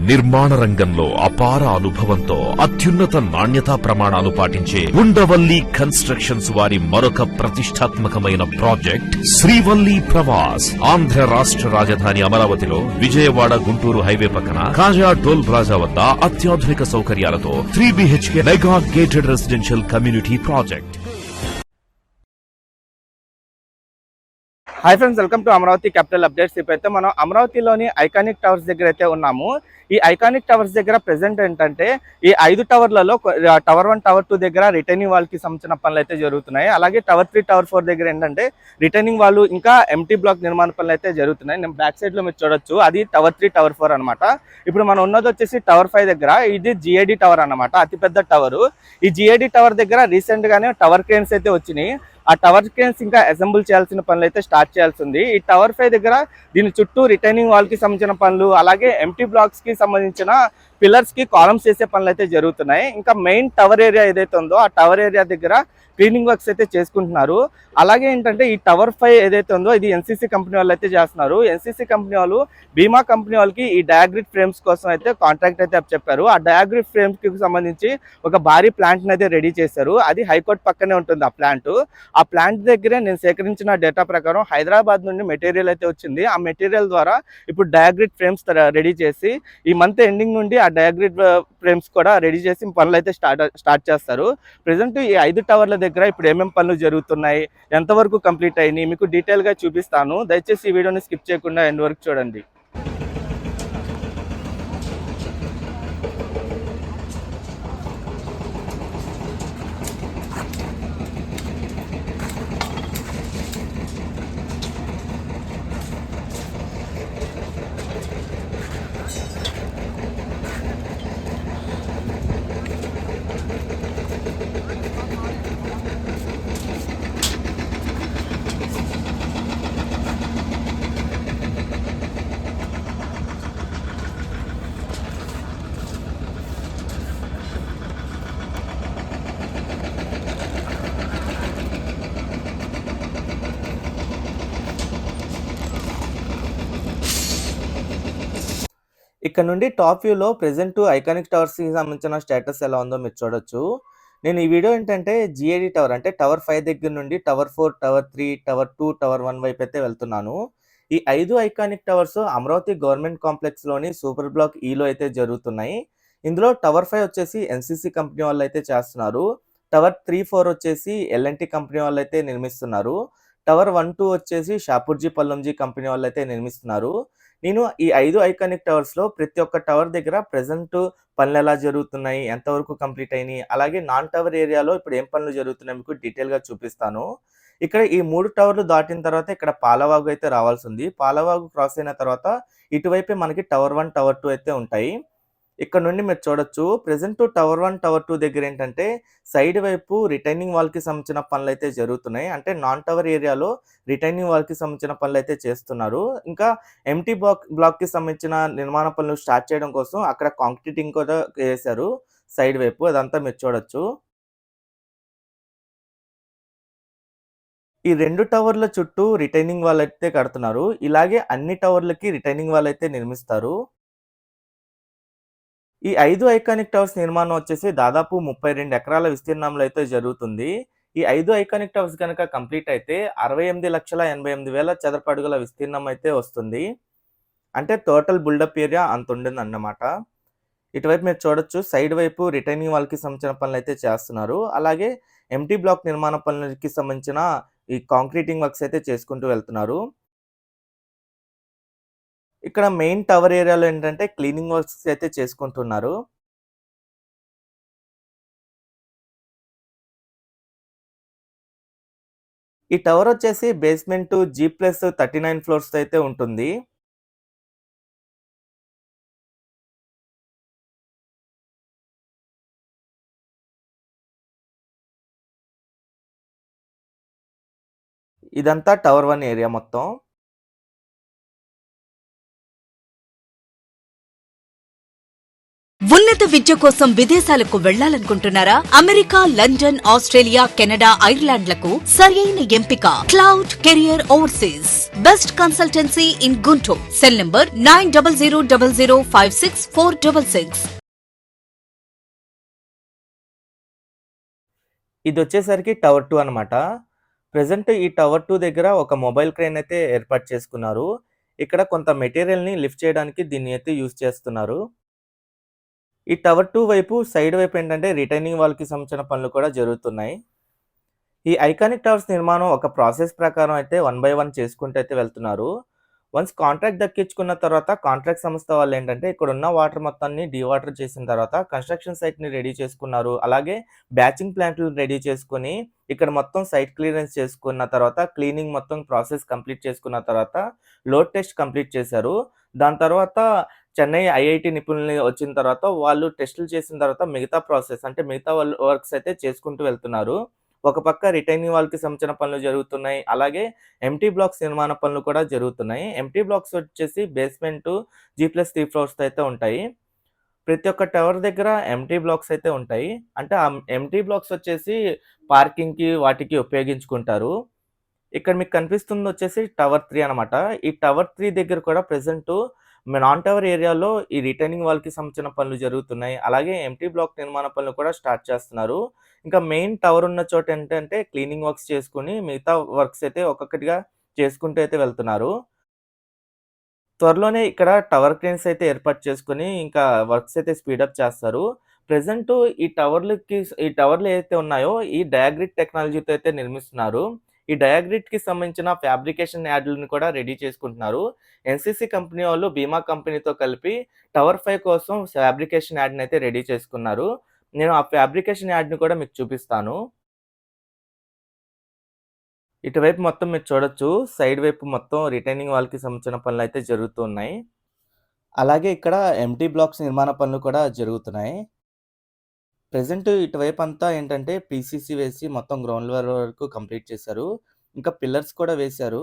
నిర్మాణ రంగంలో అపార అనుభవంతో అత్యున్నత నాణ్యతా ప్రమాణాలు పాటించే ఉండవల్లి కన్స్ట్రక్షన్స్ వారి మరొక ప్రతిష్టాత్మకమైన ప్రాజెక్ట్ శ్రీవల్లి ప్రవాస్. ఆంధ్ర రాష్ట్ర రాజధాని అమరావతిలో విజయవాడ గుంటూరు హైవే పక్కన కాజా టోల్ ప్లాజా వద్ద అత్యాధునిక సౌకర్యాలతో 3 BHK mega gated residential community project. Hi friends, welcome to Amaravati capital updates. ఇప్పుడైతే మనం అమరావతిలోని ఐకానిక్ టవర్స్ దగ్గర అయితే ఉన్నాము. ఈ ఐకానిక్ టవర్స్ దగ్గర ప్రెసెంట్ ఏంటంటే ఈ 5 టవర్లలో టవర్ 1, టవర్ 2 దగ్గర రిటైనింగ్ వాల్ కి సంబంధించిన పనులు అయితే జరుగుతున్నాయి. అలాగే టవర్ 3, టవర్ 4 దగ్గర ఏంటంటే రిటైనింగ్ వాళ్ళు ఇంకా ఎంటీ బ్లాక్ నిర్మాణ పనులు అయితే జరుగుతున్నాయి. నేను బ్యాక్ సైడ్ లో మీరు చూడొచ్చు, అది టవర్ 3, టవర్ 4 అనమాట. ఇప్పుడు మనం ఉన్నది వచ్చేసి టవర్ 5 దగ్గర. ఇది జిఐడి టవర్ అనమాట, అతిపెద్ద టవర్. ఈ జిఐడి టవర్ దగ్గర రీసెంట్ గానే టవర్ క్రేన్స్ అయితే వచ్చినాయి. ఆ టవర్ క్రేన్స్ ఇంకా అసెంబుల్ చేయాల్సిన పనులు అయితే స్టార్ట్ చేయాల్సి ఉంది. ఈ టవర్ 5 దగ్గర దీని చుట్టూ రిటైనింగ్ వాల్ కి సంబంధించిన పనులు, అలాగే ఎంటీ బ్లాక్స్ కి సంబంధించిన పిల్లర్స్ కి కాలమ్స్ చేసే పనులు అయితే జరుగుతున్నాయి. ఇంకా మెయిన్ టవర్ ఏరియా ఏదైతే ఉందో ఆ టవర్ ఏరియా దగ్గర క్లీనింగ్ వర్క్స్ అయితే చేసుకుంటున్నారు. అలాగే ఏంటంటే ఈ టవర్ 5 ఏదైతే ఉందో ఇది ఎన్సీసీ కంపెనీ వాళ్ళు అయితే చేస్తున్నారు. ఎన్సీసీ కంపెనీ వాళ్ళు భీమా కంపెనీ వాళ్ళకి ఈ డయాగ్రిడ్ ఫ్రేమ్స్ కోసం అయితే కాంట్రాక్ట్ అయితే చెప్పారు. ఆ డయాగ్రిడ్ ఫ్రేమ్స్ కి సంబంధించి ఒక భారీ ప్లాంట్ అయితే రెడీ చేశారు. అది హైకోర్టు పక్కనే ఉంటుంది ఆ ప్లాంట్. ఆ ప్లాంట్ దగ్గరే నేను సేకరించిన డేటా ప్రకారం హైదరాబాద్ నుండి మెటీరియల్ అయితే వచ్చింది. ఆ మెటీరియల్ ద్వారా ఇప్పుడు డయాగ్రిడ్ ఫ్రేమ్స్ రెడీ చేసి ఈ మంత్ ఎండింగ్ నుండి ఆ డయాగ్రిడ్ ఫ్రేమ్స్ కూడా రెడీ చేసి పనులు అయితే స్టార్ట్ చేస్తారు. ప్రెసెంట్ ఈ 5 టవర్ల దగ్గర ఇప్పుడు ఏమేమి పనులు జరుగుతున్నాయి, ఎంతవరకు కంప్లీట్ అయినాయి మీకు డీటెయిల్ గా చూపిస్తాను. దయచేసి ఈ వీడియోని స్కిప్ చేయకుండా ఎండ్ వరకు చూడండి. ఇక్కడ నుండి టాప్ వ్యూలో ప్రెసెంట్ ఐకానిక్ టవర్స్ కి సంబంధించిన స్టేటస్ ఎలా ఉందో మీరు చూడొచ్చు. నేను ఈ వీడియో ఏంటంటే జిఐడి టవర్ అంటే టవర్ 5 దగ్గర నుండి టవర్ 4, టవర్ 3, టవర్ 2, టవర్ 1 వైపు అయితే వెళ్తున్నాను. ఈ 5 iconic towers Amaravati government complex లోని సూపర్ బ్లాక్ ఈలో అయితే జరుగుతున్నాయి. ఇందులో టవర్ 5 వచ్చేసి ఎన్సీసీ కంపెనీ వాళ్ళు అయితే చేస్తున్నారు. టవర్ 3, 4 వచ్చేసి ఎల్ఎన్టీ కంపెనీ వాళ్ళు అయితే నిర్మిస్తున్నారు. టవర్ 1, 2 వచ్చేసి షాపూర్జీ పల్లంజీ కంపెనీ వాళ్ళు అయితే నిర్మిస్తున్నారు. నేను ఈ 5 ఐకానిక్ టవర్స్ లో ప్రతి ఒక్క టవర్ దగ్గర ప్రెసెంట్ పనులు ఎలా జరుగుతున్నాయి, ఎంతవరకు కంప్లీట్ అయినాయి, అలాగే నాన్ టవర్ ఏరియాలో ఇప్పుడు ఏం పనులు జరుగుతున్నాయి మీకు డీటెయిల్ గా చూపిస్తాను. ఇక్కడ ఈ 3 టవర్లు దాటిన తర్వాత ఇక్కడ పాలవాగు అయితే రావాల్సి ఉంది. పాలవాగు క్రాస్ అయిన తర్వాత ఇటువైపే మనకి టవర్ 1, టవర్ 2 అయితే ఉంటాయి. ఇక్కడ నుండి మీరు చూడొచ్చు ప్రెసెంట్ టవర్ 1, టవర్ 2 దగ్గర ఏంటంటే సైడ్ వైపు రిటైనింగ్ వాల్ కి సంబంధించిన పనులు అయితే జరుగుతున్నాయి. అంటే నాన్ టవర్ ఏరియాలో రిటైనింగ్ వాల్ కి సంబంధించిన పనులు అయితే చేస్తున్నారు. ఇంకా ఎంటీ బ్లాక్ కి సంబంధించిన నిర్మాణ పనులు స్టార్ట్ చేయడం కోసం అక్కడ కాంక్రీటింగ్ కూడా చేశారు సైడ్ వైపు, అదంతా మీరు చూడొచ్చు. ఈ 2 టవర్ల చుట్టూ రిటైనింగ్ వాల్ అయితే కడుతున్నారు. ఇలాగే అన్ని టవర్లకి రిటైనింగ్ వాల్ అయితే నిర్మిస్తారు. ఈ 5 ఐకానిక్ టవర్స్ నిర్మాణం వచ్చేసి దాదాపు 32 ఎకరాల విస్తీర్ణంలో అయితే జరుగుతుంది. ఈ 5 ఐకానిక్ టవర్స్ కనుక కంప్లీట్ అయితే 68,88,000 చదరపు అడుగుల విస్తీర్ణం అయితే వస్తుంది. అంటే టోటల్ బిల్డప్ ఏరియా అంత ఉంటుంది అన్నమాట. ఇటువైపు మీరు చూడొచ్చు సైడ్ వైపు రిటైనింగ్ వాల్ కి సంబంధించిన పనులు అయితే చేస్తున్నారు. అలాగే ఎంటీ బ్లాక్ నిర్మాణ పనులకి సంబంధించిన ఈ కాంక్రీటింగ్ వర్క్స్ అయితే చేసుకుంటూ వెళ్తున్నారు. ఇక్కడ మెయిన్ టవర్ ఏరియాలో ఏంటంటే క్లీనింగ్ వర్క్స్ అయితే చేసుకుంటున్నారు. ఈ టవర్ వచ్చేసి బేస్మెంట్ G+39 ఫ్లోర్స్ అయితే ఉంటుంది. ఇదంతా టవర్ 1 ఏరియా మొత్తం. ఉన్నత విద్య కోసం విదేశాలకు వెళ్లాలనుకుంటున్నారా? అమెరికా, లండన్, ఆస్ట్రేలియా, కెనడా, ఐర్లాండ్లకు సరైన ఎంపిక cloud career overseas. Best consultancy in Guntur. Cell number 9000056466. ఇది వచ్చేసరికి టవర్ 2 అనమాట. ప్రెజెంట్ ఈ టవర్ 2 దగ్గర ఒక మొబైల్ క్రేన్ అయితే ఏర్పాటు చేసుకున్నారు. ఇక్కడ కొంత మెటీరియల్‌ని లిఫ్ట్ చేయడానికి దీన్ని అయితే యూజ్ చేస్తున్నారు. ఈ టవర్ 2 వైపు సైడ్ వైపు ఏంటంటే రిటైనింగ్ వాల్‌కి సంబంధించిన పనులు కూడా జరుగుతున్నాయి. ఈ ఐకానిక్ టవర్స్ నిర్మాణం ఒక ప్రాసెస్ ప్రకారం అయితే వన్ బై వన్ చేసుకుంటూ అయితే వెళ్తున్నారు. వన్స్ కాంట్రాక్ట్ దక్కించుకున్న తర్వాత కాంట్రాక్ట్ సంస్థ వాళ్ళు ఏంటంటే ఇక్కడున్న వాటర్ మొత్తాన్ని డీవాటర్ చేసిన తర్వాత కన్‌స్ట్రక్షన్ సైట్‌ని రెడీ చేసుకున్నారు. అలాగే బ్యాచింగ్ ప్లాంట్‌లు రెడీ చేసుకొని ఇక్కడ మొత్తం సైట్ క్లియరెన్స్ చేసుకున్న తర్వాత క్లీనింగ్ మొత్తం ప్రాసెస్ కంప్లీట్ చేసుకున్న తర్వాత లోడ్ టెస్ట్ కంప్లీట్ చేశారు. దాని తర్వాత చెన్నై ఐఐటీ నిపుణులు వచ్చిన తర్వాత వాళ్ళు టెస్టులు చేసిన తర్వాత మిగతా ప్రాసెస్ అంటే మిగతా వర్క్స్ అయితే చేసుకుంటూ వెళ్తున్నారు. ఒక పక్క రిటైనింగ్ వాల్‌కి సంబంధించిన పనులు జరుగుతున్నాయి. అలాగే ఎంప్టీ బ్లాక్స్ నిర్మాణ పనులు కూడా జరుగుతున్నాయి. ఎంప్టీ బ్లాక్స్ వచ్చేసి బేస్‌మెంటు జీ+3 ఫ్లోర్స్‌తో అయితే ఉంటాయి. ప్రతి ఒక్క టవర్ దగ్గర ఎంప్టీ బ్లాక్స్ అయితే ఉంటాయి. అంటే ఆ ఎంప్టీ బ్లాక్స్ వచ్చేసి పార్కింగ్‌కి వాటికి ఉపయోగించుకుంటారు. ఇక్కడ మీకు కనిపిస్తుందొచ్చేసి టవర్ 3 అనమాట. ఈ టవర్ 3 దగ్గర కూడా ప్రెజెంటు నాన్ టవర్ ఏరియాలో ఈ రిటైనింగ్ వాల్‌కి సంబంధించిన పనులు జరుగుతున్నాయి. అలాగే ఎంప్టీ బ్లాక్ నిర్మాణ పనులు కూడా స్టార్ట్ చేస్తున్నారు. ఇంకా మెయిన్ టవర్ ఉన్న చోట ఏంటంటే క్లీనింగ్ వర్క్స్ చేసుకొని మిగతా వర్క్స్ అయితే ఒక్కొక్కటిగా చేసుకుంటూ అయితే వెళ్తున్నారు. త్వరలోనే ఇక్కడ టవర్ క్రేన్స్ అయితే ఏర్పాటు చేసుకొని ఇంకా వర్క్స్ అయితే స్పీడప్ చేస్తారు. ప్రెజెంటు ఈ టవర్లు ఏవైతే ఉన్నాయో ఈ డయాగ్రిడ్ టెక్నాలజీతో అయితే నిర్మిస్తున్నారు. ఈ డయాగ్రిడ్‌కి సంబంధించిన ఫ్యాబ్రికేషన్ యార్డ్‌లను కూడా రెడీ చేసుకుంటున్నారు. ఎన్‌సీసీ కంపెనీ వాళ్ళు బీమా కంపెనీతో కలిపి టవర్ 5 కోసం ఫ్యాబ్రికేషన్ యార్డ్‌ని అయితే రెడీ చేసుకున్నారు. నేను ఆ ఫ్యాబ్రికేషన్ యార్డ్‌ని కూడా మీకు చూపిస్తాను. ఇటువైపు మొత్తం మీరు చూడొచ్చు. సైడ్ వైపు మొత్తం రిటైనింగ్ వాల్‌కి సంబంధించిన పనులైతే జరుగుతూ ఉన్నాయి. అలాగే ఇక్కడ ఎంప్టీ బ్లాక్స్ నిర్మాణ పనులు కూడా జరుగుతున్నాయి. ప్రెజెంట్ ఇటువైపంతా ఏంటంటే పీసీసీ వేసి మొత్తం గ్రౌండ్ లెవెల్ వరకు కంప్లీట్ చేశారు. ఇంకా పిల్లర్స్ కూడా వేశారు.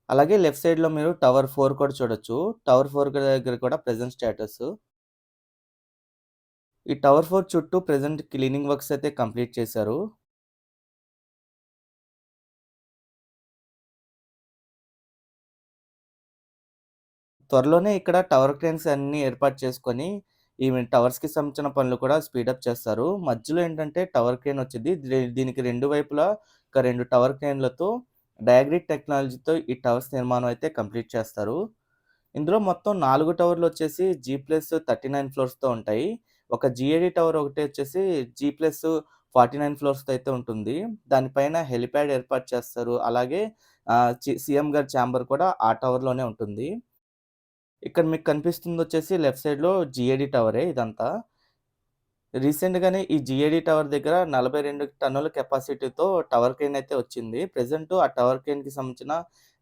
అలాగే లెఫ్ట్ సైడ్‌లో మీరు టవర్ 4 కూడా చూడొచ్చు. టవర్ 4 దగ్గర కూడా ప్రెజెంట్ స్టేటస్. ఈ టవర్ 4 చుట్టూ ప్రెజెంట్ క్లీనింగ్ వర్క్స్ అయితే కంప్లీట్ చేశారు. త్వరలోనే ఇక్కడ టవర్ క్రేన్స్ అన్నీ ఏర్పాటు చేసుకొని, టవర్స్‌కి సంబంధించిన పనులు కూడా స్పీడప్ చేస్తారు. మధ్యలో ఏంటంటే టవర్ క్రేన్ వచ్చిద్ది. దీనికి 2 వైపులా ఒక 2 టవర్ క్రేన్‌లతో డయాగ్రిడ్ టెక్నాలజీతో ఈ టవర్స్ నిర్మాణం అయితే కంప్లీట్ చేస్తారు. ఇందులో మొత్తం 4 టవర్‌లొచ్చేసి జీ+39 ఫ్లోర్స్‌తో ఉంటాయి. ఒక జీఏడీ టవర్ ఒకటి వచ్చేసి జీ+49 ఫ్లోర్స్‌తో అయితే ఉంటుంది. దానిపైన హెలిప్యాడ్ ఏర్పాటు చేస్తారు. అలాగే సీఎం గారి ఛాంబర్ కూడా ఆ టవర్‌లోనే ఉంటుంది. ఇక్కడ మీకు కనిపిస్తుందొచ్చేసి లెఫ్ట్ సైడ్‌లో జీఏడీ టవరే ఇదంతా. రీసెంట్‌గానే ఈ జీఏడీ టవర్ దగ్గర 42 టన్నుల కెపాసిటీతో టవర్ క్రేన్ అయితే వచ్చింది. ప్రెజెంట్ ఆ టవర్ క్రేన్‌కి సంబంధించిన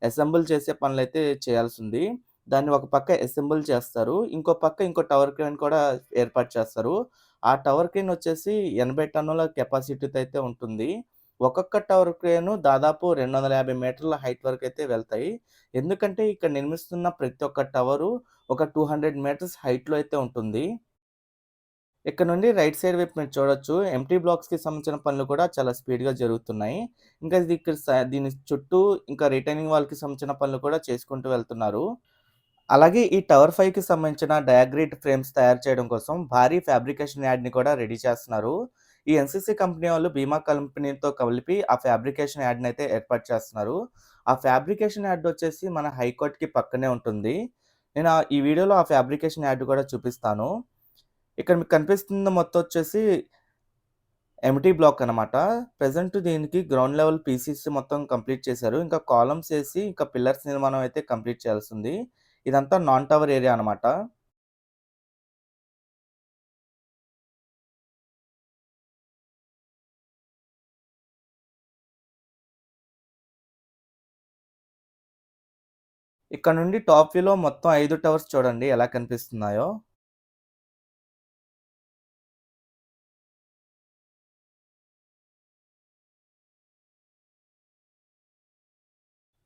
అసెంబుల్ చేసే పనులైతే చేయాల్సుంది. దాన్ని ఒక పక్క అసెంబుల్ చేస్తారు. ఇంకో టవర్ క్రేన్ కూడా ఏర్పాటు చేస్తారు. ఆ టవర్ క్రేన్ వచ్చేసి 80 టన్నుల కెపాసిటీతో అయితే ఉంటుంది. ఒక్కొక్క టవర్ క్రేను దాదాపు 250 మీటర్ల హైట్ వరకైతే వెళ్తాయి. ఎందుకంటే ఇక్కడ నిర్మిస్తున్న ప్రతి ఒక్క టవరు ఒక 200 మీటర్స్ హైట్‌లో అయితే ఉంటుంది. ఇక్కడ నుండి రైట్ సైడ్ వైపు మీరు చూడొచ్చు. ఎంప్టీ బ్లాక్స్‌కి సంబంధించిన పనులు కూడా చాలా స్పీడ్‌గా జరుగుతున్నాయి. ఇంకా ఇది ఇక్కడ దీని చుట్టూ ఇంకా రిటైనింగ్ వాల్‌కి సంబంధించిన పనులు కూడా చేసుకుంటూ వెళ్తున్నారు. అలాగే ఈ టవర్ 5కి సంబంధించిన డయాగ్రిడ్ ఫ్రేమ్స్ తయారు చేయడం కోసం భారీ ఫ్యాబ్రికేషన్ యార్డ్‌ని కూడా రెడీ చేస్తున్నారు. ఈ ఎన్‌సీసీ కంపెనీ వాళ్ళు బీమా కంపెనీతో కలిపి ఆ ఫ్యాబ్రికేషన్ యార్డ్‌ని అయితే ఏర్పాటు చేస్తున్నారు. ఆ ఫ్యాబ్రికేషన్ యార్డ్ వచ్చేసి మన హైకోర్ట్‌కి పక్కనే ఉంటుంది. నేను ఈ వీడియోలో ఆ ఫ్యాబ్రికేషన్ యార్డ్ కూడా చూపిస్తాను. ఇక్కడ మీకు కనిపిస్తుంది మొత్తం వచ్చేసి ఎంప్టీ బ్లాక్ అనమాట. ప్రెజెంట్ దీనికి గ్రౌండ్ లెవెల్ పీసీసీ మొత్తం కంప్లీట్ చేశారు. ఇంకా కాలమ్స్ ఏసి ఇంకా పిల్లర్స్ నిర్మాణం అయితే కంప్లీట్ చేయాల్సుంది. ఇదంతా నాన్ టవర్ ఏరియా అనమాట. ఇక్కడ నుండి టాప్ వ్యూలో మొత్తం 5 టవర్స్ చూడండి ఎలా కనిపిస్తున్నాయో.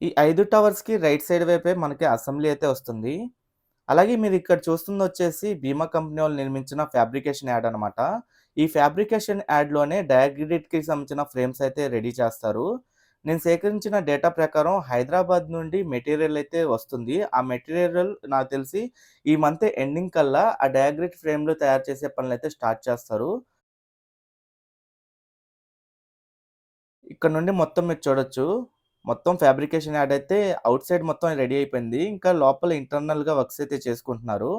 ఈ 5 టవర్స్‌కి రైట్ సైడ్ వైపే మనకి అసెంబ్లీ అయితే వస్తుంది. అలాగే మీరు ఇక్కడ చూస్తుందొచ్చేసి బీమా కంపెనీ వాళ్ళు నిర్మించిన ఫ్యాబ్రికేషన్ యాడ్ అనమాట. ఈ ఫ్యాబ్రికేషన్ యాడ్‌లోనే డయాగ్రిడ్‌కి సంబంధించిన ఫ్రేమ్స్ అయితే రెడీ చేస్తారు. నేను సేకరించిన డేటా ప్రకారం హైదరాబాద్ నుండి మెటీరియల్ అయితే వస్తుంది. ఆ మెటీరియల్ నాకు తెలిసి ఈ మంత్ ఎండింగ్ కల్లా ఆ డయాగ్రిడ్ ఫ్రేమ్‌లు తయారు చేసే పనులైతే స్టార్ట్ చేస్తారు. ఇక్కడ నుండి మొత్తం మీరు చూడొచ్చు. మొత్తం ఫ్యాబ్రికేషన్ యాడ్ అయితే ఔట్ సైడ్ మొత్తం రెడీ అయిపోయింది. ఇంకా లోపల ఇంటర్నల్‌గా వర్క్స్ అయితే చేసుకుంటున్నారు.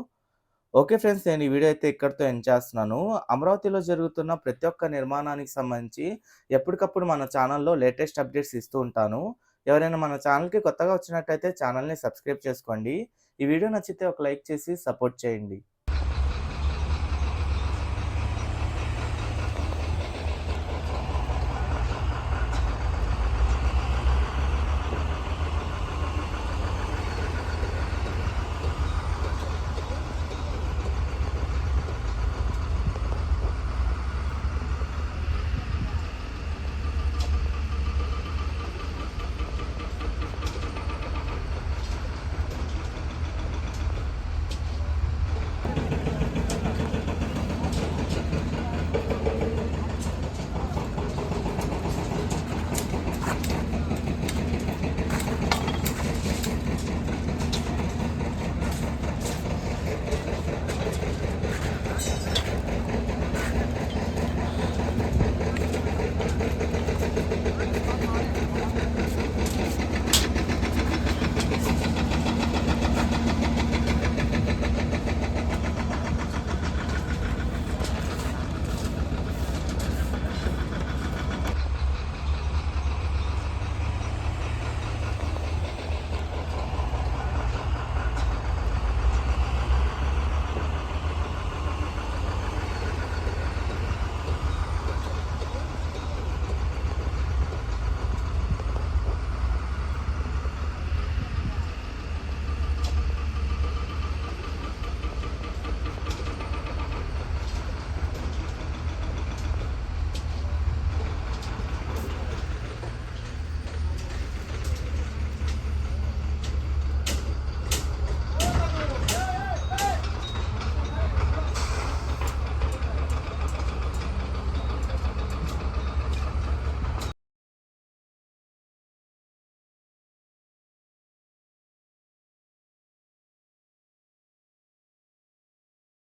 ఓకే ఫ్రెండ్స్, నేను ఈ వీడియో అయితే ఇక్కడితో ఎండ్ చేస్తున్నాను. అమరావతిలో జరుగుతున్న ప్రతి ఒక్క నిర్మాణానికి సంబంధించి ఎప్పటికప్పుడు మన ఛానల్‌లో లేటెస్ట్ అప్డేట్స్ ఇస్తూ ఉంటాను. ఎవరైనా మన ఛానల్‌కి కొత్తగా వచ్చినట్టయితే ఛానల్‌ని సబ్స్క్రైబ్ చేసుకోండి. ఈ వీడియో నచ్చితే ఒక లైక్ చేసి సపోర్ట్ చేయండి.